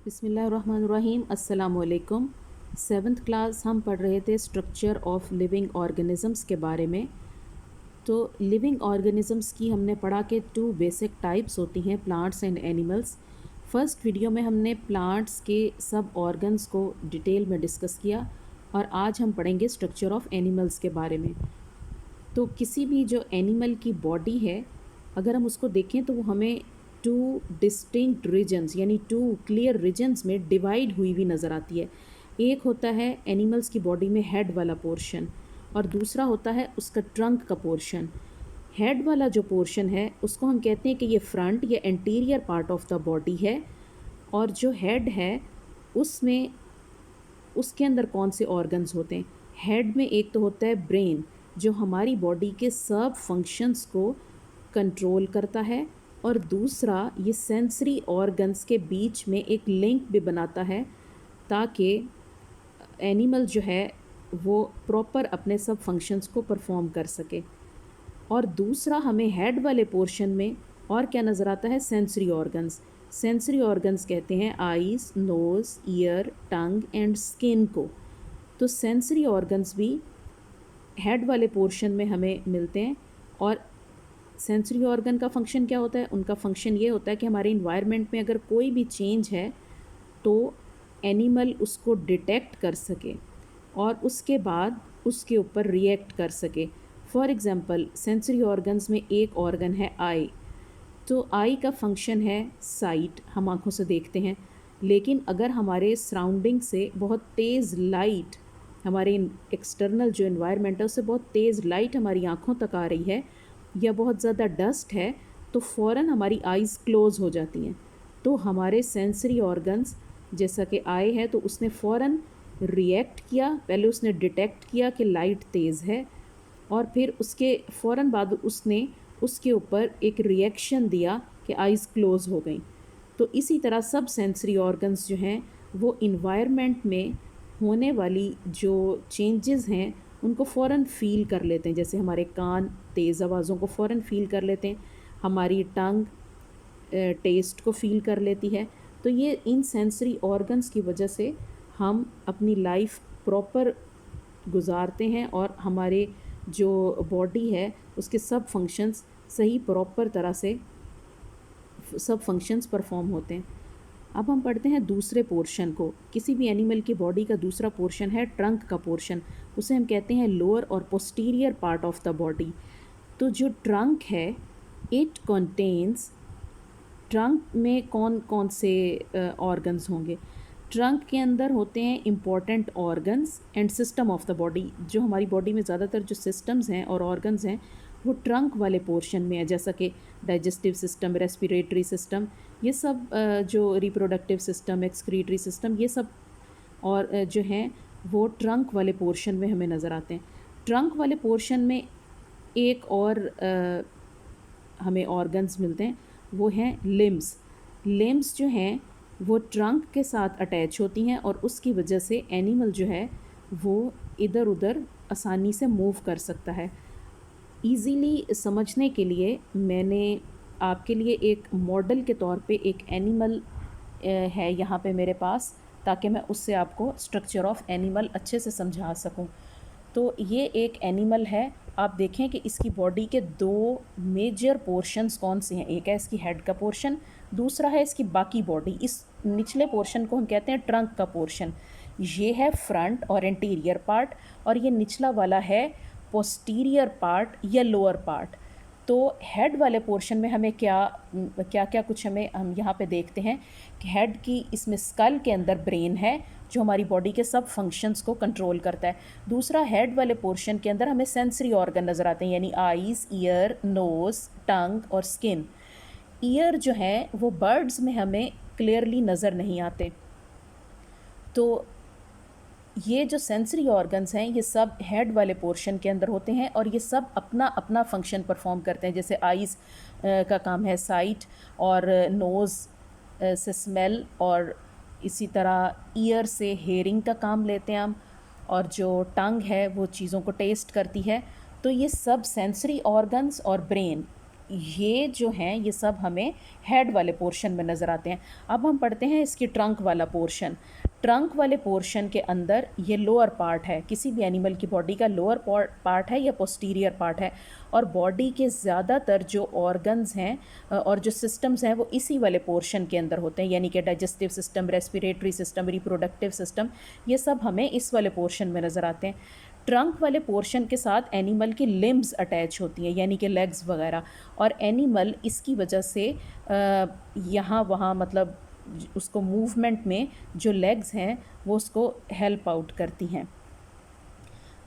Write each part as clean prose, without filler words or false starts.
बिस्मिल्लाहिर्रहमानिर्रहीम अस्सलाम वालेकुम। सेवन्थ क्लास हम पढ़ रहे थे स्ट्रक्चर ऑफ लिविंग ऑर्गेनिज़म्स के बारे में। तो लिविंग ऑर्गेनिज़म्स की हमने पढ़ा कि टू बेसिक टाइप्स होती हैं, plants and animals. First video में हमने प्लांट्स के सब ऑर्गन्स को डिटेल में डिस्कस किया और आज हम पढ़ेंगे स्ट्रक्चर ऑफ एनिमल्स के बारे में। तो किसी भी जो एनिमल की बॉडी है, अगर हम उसको देखें तो वो हमें टू डिस्टिंक्ट रीजन्स यानी टू क्लियर रीजन्स में डिवाइड हुई हुई नज़र आती है। एक होता है एनिमल्स की बॉडी में हेड वाला पोर्शन और दूसरा होता है उसका ट्रंक का पोर्शन। हेड वाला जो पोर्शन है उसको हम कहते हैं कि ये फ्रंट या anterior part of the body है। और जो हेड है उसमें उसके अंदर कौन से ऑर्गन्स होते हैं? हेड में एक तो होता है ब्रेन, जो हमारी बॉडी के सब फंक्शंस को कंट्रोल करता है, और दूसरा ये सेंसरी ऑर्गन्स के बीच में एक लिंक भी बनाता है ताकि एनिमल जो है वो प्रॉपर अपने सब फंक्शंस को परफॉर्म कर सके। और दूसरा हमें हेड वाले पोर्शन में और क्या नज़र आता है? Sensory organs. सेंसरी ऑर्गन्स कहते हैं eyes, nose, ear, tongue and skin को। तो सेंसरी ऑर्गन्स भी हेड वाले पोर्शन में हमें मिलते हैं। और सेंसरी ऑर्गन का फंक्शन क्या होता है? उनका फंक्शन ये होता है कि हमारे इन्वायरमेंट में अगर कोई भी चेंज है तो एनिमल उसको डिटेक्ट कर सके और उसके बाद उसके ऊपर रिएक्ट कर सके। फॉर एग्ज़ाम्पल सेंसरी ऑर्गन्स में एक ऑर्गन है आई। तो आई का फंक्शन है साइट, हम आँखों से देखते हैं। लेकिन अगर हमारे सराउंडिंग से बहुत तेज़ लाइट, हमारे एक्सटर्नल जो इन्वायरमेंट है उससे बहुत तेज़ लाइट हमारी आँखों तक आ रही है या बहुत ज़्यादा डस्ट है, तो फ़ौरन हमारी आइज़ क्लोज़ हो जाती हैं। तो हमारे सेंसरी ऑर्गन्स, जैसा कि आई है तो उसने फ़ौरन रिएक्ट किया। पहले उसने डिटेक्ट किया कि लाइट तेज़ है और फिर उसके फ़ौरन बाद उसने उसके ऊपर एक रिएक्शन दिया कि आइज़ क्लोज़ हो गई। तो इसी तरह सब सेंसरी ऑर्गन्स जो हैं वो इन्वायरमेंट में होने वाली जो चेंजेस हैं उनको फ़ौरन फ़ील कर लेते हैं। जैसे हमारे कान तेज़ आवाज़ों को फ़ौरन फ़ील कर लेते हैं, हमारी टंग टेस्ट को फ़ील कर लेती है। तो ये इन सेंसरी ऑर्गन्स की वजह से हम अपनी लाइफ प्रॉपर गुजारते हैं और हमारे जो बॉडी है उसके सब फंक्शंस सही प्रॉपर तरह से सब फंक्शंस परफॉर्म होते हैं। अब हम पढ़ते हैं दूसरे पोर्शन को। किसी भी एनिमल की बॉडी का दूसरा पोर्शन है ट्रंक का पोर्शन। उसे हम कहते हैं लोअर और posterior part of the body. तो जो ट्रंक है इट कंटेन्स, ट्रंक में कौन कौन से ऑर्गन्स होंगे? ट्रंक के अंदर होते हैं important organs and system of the body. जो हमारी बॉडी में ज़्यादातर जो सिस्टम्स हैं और ऑर्गन्स हैं वो ट्रंक वाले पोर्शन में है, जैसा कि डाइजेस्टिव सिस्टम, रेस्पिरेटरी सिस्टम, ये सब जो रिप्रोडक्टिव सिस्टम, एक्सक्रीटरी सिस्टम, ये सब और जो हैं वो ट्रंक वाले पोर्शन में हमें नज़र आते हैं। ट्रंक वाले पोर्शन में एक और हमें ऑर्गन्स मिलते हैं, वो हैं लिम्स। लिम्स जो हैं वो ट्रंक के साथ अटैच होती हैं और उसकी वजह से एनिमल जो है वो इधर उधर आसानी से मूव कर सकता है। ईज़िली समझने के लिए मैंने आपके लिए एक मॉडल के तौर पे एक एनिमल है यहाँ पे मेरे पास, ताकि मैं उससे आपको स्ट्रक्चर ऑफ एनिमल अच्छे से समझा सकूँ। तो ये एक एनिमल है। आप देखें कि इसकी बॉडी के दो मेजर पोर्शंस कौन से हैं। एक है इसकी हेड का पोर्शन, दूसरा है इसकी बाकी बॉडी। इस निचले पोर्शन को हम कहते हैं ट्रंक का पोर्शन। ये है फ्रंट और एंटीरियर पार्ट, और ये निचला वाला है पोस्टीरियर पार्ट या लोअर पार्ट। तो हेड वाले पोर्शन में हमें क्या क्या कुछ हमें हम यहाँ पे देखते हैं कि हेड की इसमें स्कल के अंदर ब्रेन है जो हमारी बॉडी के सब फंक्शंस को कंट्रोल करता है। दूसरा, हेड वाले पोर्शन के अंदर हमें सेंसरी ऑर्गन नज़र आते हैं, यानी आईज़, ईयर, नोज़, टंग और स्किन। ईयर जो है वो बर्ड्स में हमें क्लियरली नज़र नहीं आते। तो ये जो सेंसरी ऑर्गन्स हैं ये सब हेड वाले पोर्शन के अंदर होते हैं और ये सब अपना अपना फंक्शन परफॉर्म करते हैं। जैसे आइज़ का काम है साइट, और नोज़ से स्मेल, और इसी तरह ईयर से हेयरिंग का काम लेते हैं हम, और जो टंग है वो चीज़ों को टेस्ट करती है। तो ये सब सेंसरी ऑर्गन्स और ब्रेन ये जो हैं ये सब हमें हेड वाले पोर्शन में नज़र आते हैं। अब हम पढ़ते हैं इसकी ट्रंक वाला पोर्शन। ट्रंक वाले पोर्शन के अंदर ये लोअर पार्ट है, किसी भी एनिमल की बॉडी का लोअर पार्ट है या पोस्टीरियर पार्ट है, और बॉडी के ज़्यादातर जो ऑर्गन्स हैं और जो सिस्टम्स हैं वो इसी वाले पोर्शन के अंदर होते हैं, यानी कि digestive system, respiratory system, reproductive system, ये सब हमें इस वाले पोर्शन में नज़र आते हैं। ट्रंक वाले पोर्शन के साथ एनिमल की लिम्स अटैच होती हैं, यानी कि लेग्स वगैरह, और एनिमल इसकी वजह से यहाँ वहाँ मतलब उसको मूवमेंट में जो लेग्स हैं वो उसको हेल्प आउट करती हैं।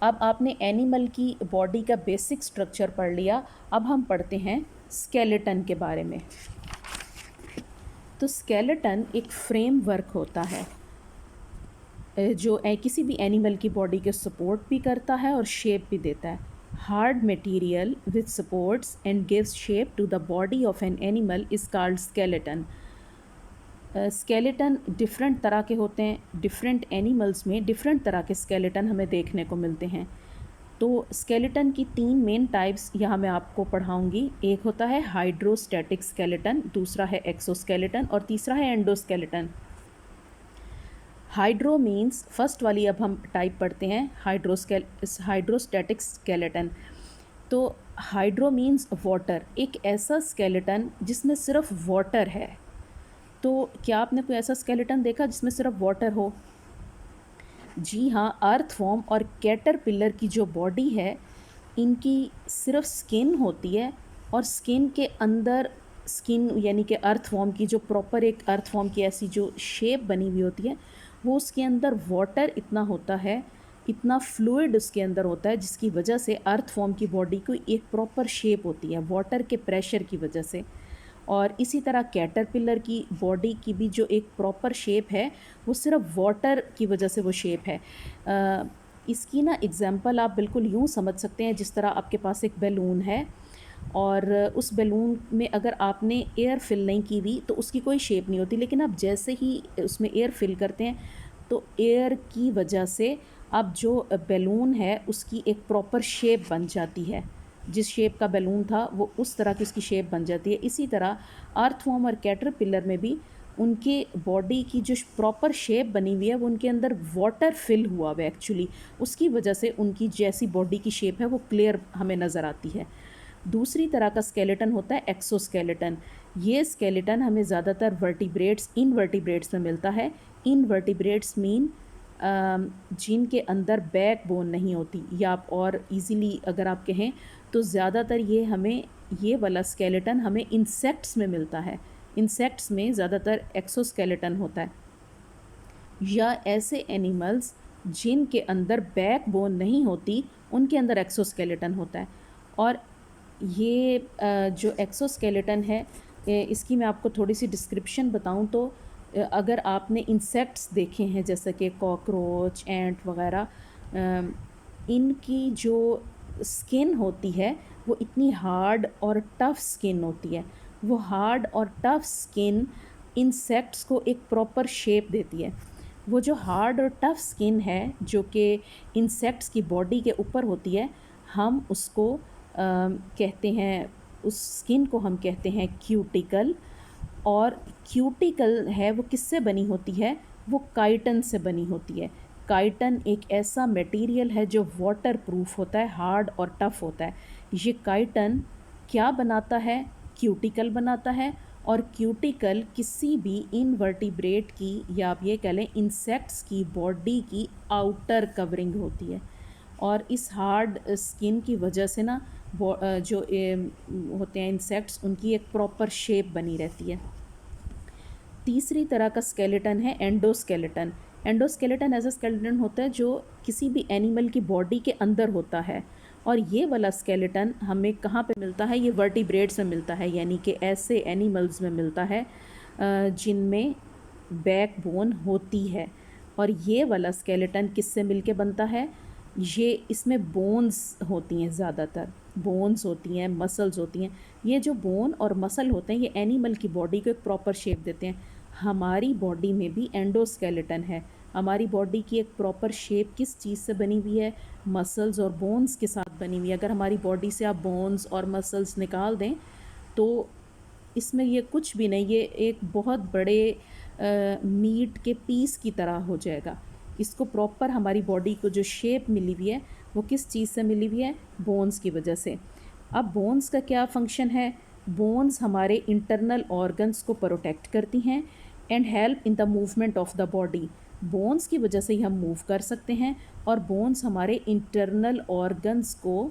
अब आपने एनिमल की बॉडी का बेसिक स्ट्रक्चर पढ़ लिया, अब हम पढ़ते हैं स्केलेटन के बारे में। तो स्केलेटन एक फ्रेमवर्क होता है जो किसी भी एनिमल की बॉडी के सपोर्ट भी करता है और शेप भी देता है। Hard material which supports and gives shape to the body of an animal is called skeleton. Skeleton different तरह के होते हैं, डिफरेंट एनिमल्स में डिफरेंट तरह के स्केलेटन हमें देखने को मिलते हैं। तो स्केलेटन की 3 मेन टाइप्स यहाँ मैं आपको पढ़ाऊँगी। एक होता है हाइड्रोस्टैटिक स्केलेटन, दूसरा है एक्सोस्केलेटन और तीसरा है एंडोस्केलेटन। हाइड्रो मीन्स फर्स्ट वाली अब हम टाइप पढ़ते हैं हाइड्रोस्टैटिक स्केलेटन। तो हाइड्रो मीन्स वाटर, एक ऐसा स्केलेटन जिसमें सिर्फ वाटर है। तो क्या आपने कोई ऐसा स्केलेटन देखा जिसमें सिर्फ वाटर हो? जी हाँ, अर्थवॉर्म और कैटरपिलर की जो बॉडी है इनकी सिर्फ स्किन होती है, और स्किन के अंदर स्किन यानी कि अर्थवॉर्म की जो प्रॉपर एक अर्थवॉर्म की ऐसी जो शेप बनी हुई होती है वो उसके अंदर वाटर इतना होता है, इतना फ्लूइड उसके अंदर होता है, जिसकी वजह से अर्थवॉर्म की बॉडी को एक प्रॉपर शेप होती है वाटर के प्रेशर की वजह से। और इसी तरह कैटरपिलर की बॉडी की भी जो एक प्रॉपर शेप है वो सिर्फ वाटर की वजह से वो शेप है। इसकी ना एग्जांपल आप बिल्कुल यूँ समझ सकते हैं जिस तरह आपके पास एक बैलून है और उस बैलून में अगर आपने एयर फिल नहीं की हुई तो उसकी कोई शेप नहीं होती, लेकिन आप जैसे ही उसमें एयर फिल करते हैं तो एयर की वजह से अब जो बैलून है उसकी एक प्रॉपर शेप बन जाती है। जिस शेप का बैलून था वो उस तरह की उसकी शेप बन जाती है। इसी तरह अर्थवॉर्म और कैटरपिलर में भी उनके बॉडी की जो प्रॉपर शेप बनी हुई है वो उनके अंदर वाटर फिल हुआ हुआ है एक्चुअली, उसकी वजह से उनकी जैसी बॉडी की शेप है वो क्लियर हमें नज़र आती है। दूसरी तरह का स्केलेटन होता है एक्सोस्केलेटन। ये स्केलेटन हमें ज़्यादातर वर्टिब्रेट्स, इनवर्टिब्रेट्स में मिलता है। इनवर्टिब्रेट्स मीन जिनके अंदर बैक बोन नहीं होती, या आप और इजीली अगर आप कहें तो ज़्यादातर ये वाला स्केलेटन हमें इंसेक्ट्स में मिलता है। इंसेक्ट्स में ज़्यादातर एक्सोस्केलेटन होता है, या ऐसे एनिमल्स जिनके अंदर बैक बोन नहीं होती उनके अंदर एक्सोस्केलेटन होता है। और ये जो एक्सोस्केलेटन है इसकी मैं आपको थोड़ी सी डिस्क्रिप्शन बताऊं तो अगर आपने इंसेक्ट्स देखे हैं जैसे कि कॉकरोच, एंट वगैरह, इनकी जो स्किन होती है वो इतनी हार्ड और टफ़ स्किन होती है। वो हार्ड और टफ़ स्किन इंसेक्ट्स को एक प्रॉपर शेप देती है। वो जो हार्ड और टफ़ स्किन है जो कि इंसेक्ट्स की बॉडी के ऊपर होती है, हम उसको कहते हैं, उस स्किन को हम कहते हैं क्यूटिकल। और क्यूटिकल है वो किससे बनी होती है? वो काइटन से बनी होती है। काइटन एक ऐसा मटेरियल है जो वाटर प्रूफ होता है, हार्ड और टफ़ होता है। ये काइटन क्या बनाता है? क्यूटिकल बनाता है। और क्यूटिकल किसी भी इनवर्टिब्रेट की, या आप ये कह लें इंसेक्ट्स की बॉडी की आउटर कवरिंग होती है। और इस हार्ड स्किन की वजह से ना जो होते हैं इंसेक्ट्स, उनकी एक प्रॉपर शेप बनी रहती है। तीसरी तरह का स्केलेटन है एंडोस्केलेटन। एंडोस्केलेटन ऐसा स्केलेटन होता है जो किसी भी एनिमल की बॉडी के अंदर होता है। और ये वाला स्केलेटन हमें कहाँ पे मिलता है? ये वर्टिब्रेट्स में मिलता है, यानी कि ऐसे एनिमल्स में मिलता है जिनमें बैक बोन होती है। और ये वाला स्केलेटन किससे मिलके बनता है? ये इसमें बोन्स होती हैं, ज़्यादातर बोन्स होती हैं, मसल्स होती हैं। ये जो बोन और मसल होते हैं ये एनिमल की बॉडी को एक प्रॉपर शेप देते हैं। हमारी बॉडी में भी एंडोस्केलेटन है। हमारी बॉडी की एक प्रॉपर शेप किस चीज़ से बनी हुई है? मसल्स और बोन्स के साथ बनी हुई है। अगर हमारी बॉडी से आप बोन्स और मसल्स निकाल दें तो इसमें ये कुछ भी नहीं, ये एक बहुत बड़े मीट के पीस की तरह हो जाएगा। इसको प्रॉपर हमारी बॉडी को जो शेप मिली हुई है वो किस चीज़ से मिली हुई है? बोन्स की वजह से। अब बोन्स का क्या फंक्शन है? बोन्स हमारे इंटरनल ऑर्गन्स को प्रोटेक्ट करती हैं and help in the movement of the body. Bones की वजह से ही हम मूव कर सकते हैं, और बोन्स हमारे इंटरनल ऑर्गन्स को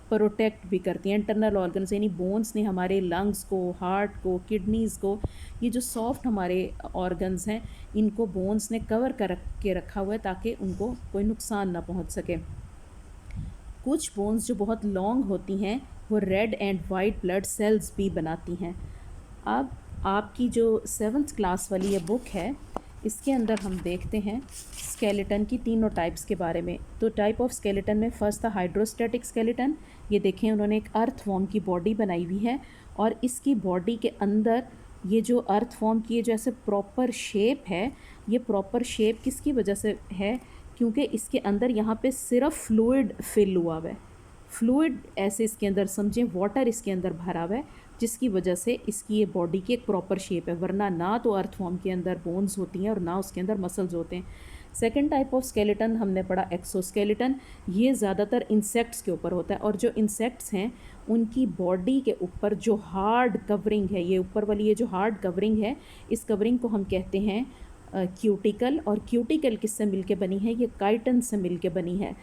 प्रोटेक्ट भी करती हैं। इंटरनल ऑर्गन्स यानी बोन्स ने हमारे लंग्स को, हार्ट को, किडनीज़ को, ये जो सॉफ्ट हमारे ऑर्गन्स हैं, इनको बोन्स ने कवर कर के रखा हुआ है ताकि उनको कोई नुकसान ना पहुंच सके। कुछ बोन्स जो बहुत लॉन्ग होती हैं वो red and white blood cells भी बनाती हैं। अब आपकी जो 7th क्लास वाली ये बुक है, इसके अंदर हम देखते हैं स्केलेटन की तीनों टाइप्स के बारे में। तो टाइप ऑफ स्केलेटन में फर्स्ट था हाइड्रोस्टैटिक स्केलेटन। ये देखें, उन्होंने एक अर्थ फॉर्म की बॉडी बनाई हुई है, और इसकी बॉडी के अंदर ये जो अर्थ फॉर्म की जो ऐसे प्रॉपर शेप है, ये प्रॉपर शेप किसकी वजह से है? क्योंकि इसके अंदर यहाँ पे सिर्फ फ्लूइड फिल हुआ हुआ है। फ्लूइड ऐसे इसके अंदर समझें, वाटर इसके अंदर भरा हुआ है, जिसकी वजह से इसकी ये बॉडी की एक प्रॉपर शेप है। वरना ना तो अर्थ फॉर्म के अंदर बोन्स होती हैं और ना उसके अंदर मसल्स होते हैं। सेकेंड टाइप ऑफ स्केलेटन हमने पढ़ा एक्सोस्केलेटन। ये ज़्यादातर इंसेक्ट्स के ऊपर होता है, और जो इंसेक्ट्स हैं उनकी बॉडी के ऊपर जो हार्ड कवरिंग है, ये ऊपर वाली ये जो हार्ड कवरिंग है, इस कवरिंग को हम कहते हैं क्यूटिकल। और क्यूटिकल किससे मिलके बनी है? ये काइटन से मिलके बनी है,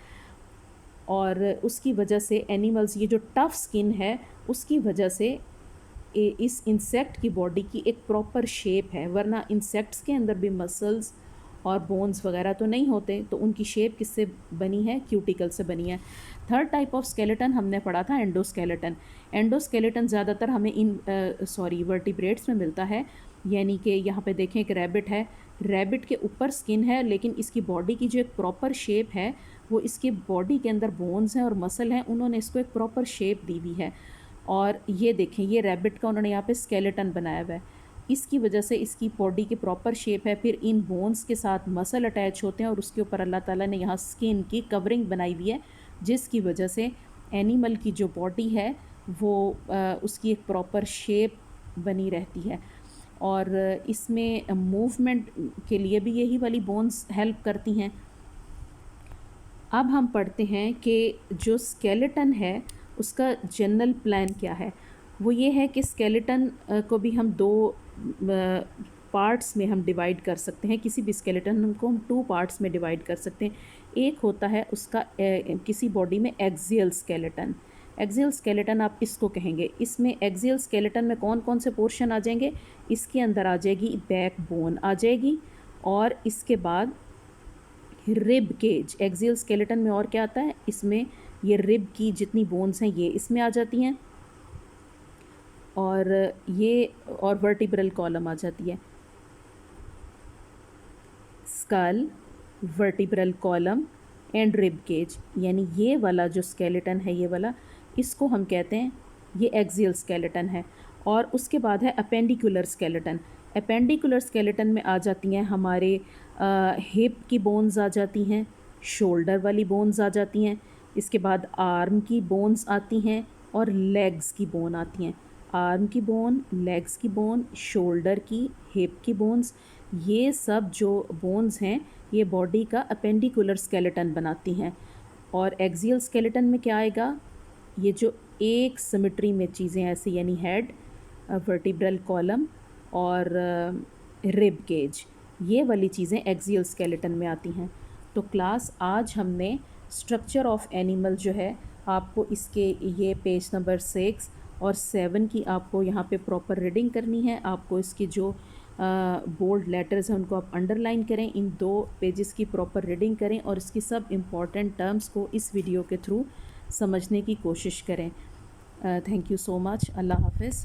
और उसकी वजह से एनिमल्स, ये जो टफ स्किन है उसकी वजह से इस इंसेक्ट की बॉडी की एक प्रॉपर शेप है। वरना इंसेक्ट्स के अंदर भी मसल्स और बोन्स वगैरह तो नहीं होते, तो उनकी शेप किससे बनी है? क्यूटिकल से बनी है। थर्ड टाइप ऑफ स्केलेटन हमने पढ़ा था एंडोस्केलेटन। एंडोस्केलेटन ज़्यादातर हमें वर्टिब्रेट्स में मिलता है। यानी कि यहाँ पे देखें एक रैबिट है, रैबिट के ऊपर स्किन है, लेकिन इसकी बॉडी की जो एक प्रॉपर शेप है वो इसकी बॉडी के अंदर बोन्स हैं और मसल हैं, उन्होंने इसको एक प्रॉपर शेप दी हुई है। और ये देखें, ये रैबिट का उन्होंने यहाँ पे स्केलेटन बनाया हुआ है, इसकी वजह से इसकी बॉडी की प्रॉपर शेप है। फिर इन बोन्स के साथ मसल अटैच होते हैं, और उसके ऊपर अल्लाह ताला ने यहाँ स्किन की कवरिंग बनाई हुई है, जिसकी वजह से एनिमल की जो बॉडी है वो उसकी एक प्रॉपर शेप बनी रहती है। और इसमें मूवमेंट के लिए भी यही वाली बोन्स हेल्प करती हैं। अब हम पढ़ते हैं कि जो स्केलेटन है उसका जनरल प्लान क्या है। वो ये है कि स्केलेटन को भी हम दो पार्ट्स में हम डिवाइड कर सकते हैं। किसी भी स्केलेटन को हम 2 पार्ट्स में डिवाइड कर सकते हैं। एक होता है उसका किसी बॉडी में एक्सियल स्केलेटन। एक्सियल स्केलेटन आप इसको कहेंगे। इसमें एक्सियल स्केलेटन में कौन कौन से पोर्शन आ जाएंगे? इसके अंदर आ जाएगी बैक बोन आ जाएगी, और इसके बाद रिब केज। एक्सियल स्केलेटन में और क्या आता है? इसमें ये रिब की जितनी बोन्स हैं ये इसमें आ जाती हैं, और ये और वर्टिब्रल कॉलम आ जाती है। Skull, vertebral column and rib cage, यानी ये वाला जो स्केलेटन है, ये वाला, इसको हम कहते हैं ये एक्सियल स्केलेटन है। और उसके बाद है अपेंडिकुलर स्केलेटन। अपेंडिकुलर स्केलेटन में आ जाती हैं हमारे हिप की बोन्स आ जाती हैं, शोल्डर वाली बोन्स आ जाती हैं, इसके बाद आर्म की बोन्स आती हैं, और लेग्स की बोन आती हैं। आर्म की बोन, लेग्स की बोन, शोल्डर की, हिप की बोन्स, ये सब जो बोन्स हैं ये बॉडी का अपेंडिकुलर स्केलेटन बनाती हैं। और एक्सियल स्केलेटन में क्या आएगा? ये जो एक सिमेट्री में चीज़ें ऐसी, यानी हेड, वर्टिब्रल कॉलम और रिब केज, ये वाली चीज़ें एक्सियल स्केलेटन में आती हैं। तो क्लास आज हमने स्ट्रक्चर ऑफ एनिमल जो है, आपको इसके ये पेज नंबर 6 और 7 की आपको यहाँ पे प्रॉपर रीडिंग करनी है। आपको इसकी जो बोल्ड लेटर्स हैं उनको आप अंडरलाइन करें, इन 2 पेजेस की प्रॉपर रीडिंग करें, और इसकी सब इम्पॉर्टेंट टर्म्स को इस वीडियो के थ्रू समझने की कोशिश करें। Thank you so much. अल्लाह हाफिज़।